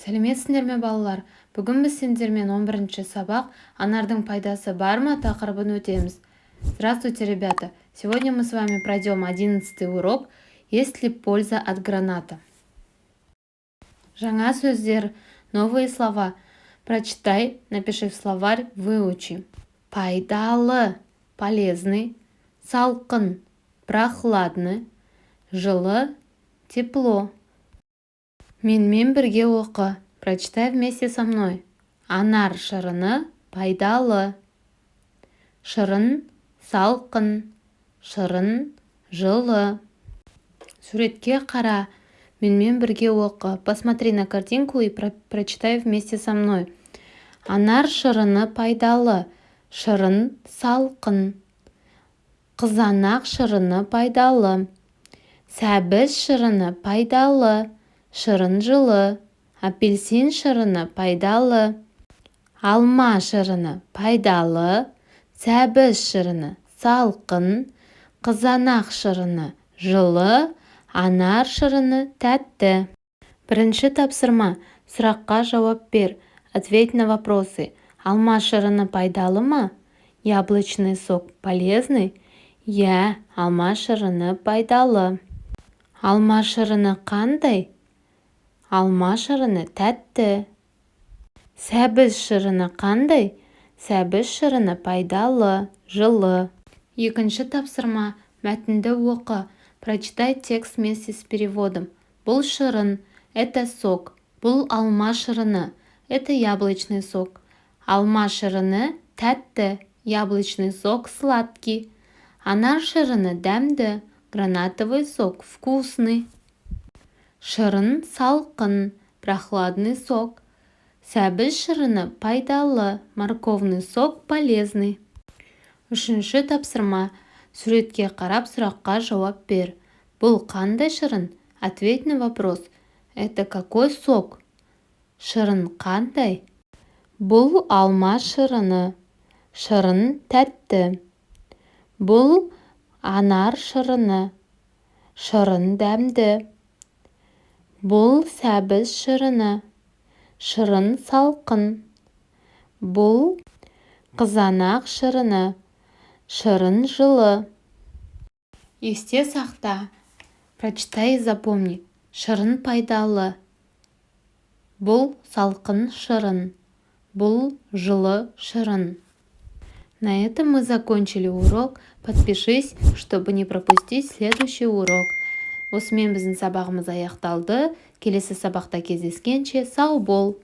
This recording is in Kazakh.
Сәлеметсіңдер ме балалар? Бүгін біз сендермен 11-ші сабақ «Анардың пайдасы бар ма?» тақырыбын өтеміз. Здравствуйте, ребята! Сегодня мы с вами пройдем 11-й урок «Есть ли польза от граната?». Жаңа сөздер, новые слова. Прочитай, напиши в словарь, выучи. Пайдалы, полезный, салқын, прохладный, жылы, тепло. Менімен бірге оқы. Прочитай вместе со мной. Анар шырыны пайдалы. Шырын салқын. Шырын жылы. Суретке қара. Менімен бірге оқы. Посмотри на картинку и прочитай вместе со мной. Анар шырыны пайдалы. Шырын салқын. Қызанақ шырыны пайдалы. Сәбіз шырыны пайдалы. Шырын жылы. Апельсин шырыны пайдалы. Алма шырыны пайдалы. Сәбіз шырыны салқын. Қызанақ шырыны жылы. Анар шырыны тәтті. Бірінші тапсырма. Сұраққа жауап бер. Ответь на вопросы. Алма шырыны пайдалы ма? Яблочный сок полезный? Я, алма шырыны пайдалы. Алма шырыны қандай? Алма шырыны тәтті. Сәбіз шырыны қандай? Сәбіз шырыны пайдалы, жылы. Екінші тапсырма. Мәтінді оқы. Прочитай текст вместе с переводом. Бұл шырын, это сок. Бұл алма шырыны, это яблочный сок. Алма шырыны тәтті, яблочный сок сладкий. Анар шырыны дәмді, гранатовый сок вкусный. Шырын салқын, прохладный сок. Сәбіз шырыны пайдалы, морковный сок полезный. Үшінші тапсырма. Суретке қарап сұраққа жауап бер. Бұл қандай шырын? Ответь на вопрос. Это какой сок? Шырын қандай? Бұл алма шырыны. Шырын тәтті. Бұл анар шырыны. Шырын дәмді. Бұл сәбіз шырыны. Шырын салқын. Бұл қызанақ шырыны. Шырын жылы. Есте сақта. Прочитай и запомни. Шырын пайдалы. Бұл салқын шырын. Бұл жылы шырын. На этом мы закончили урок. Подпишись, чтобы не пропустить следующий урок. Осымен біздің сабағымыз аяқталды. Келесі сабақта кездескенше сау бол.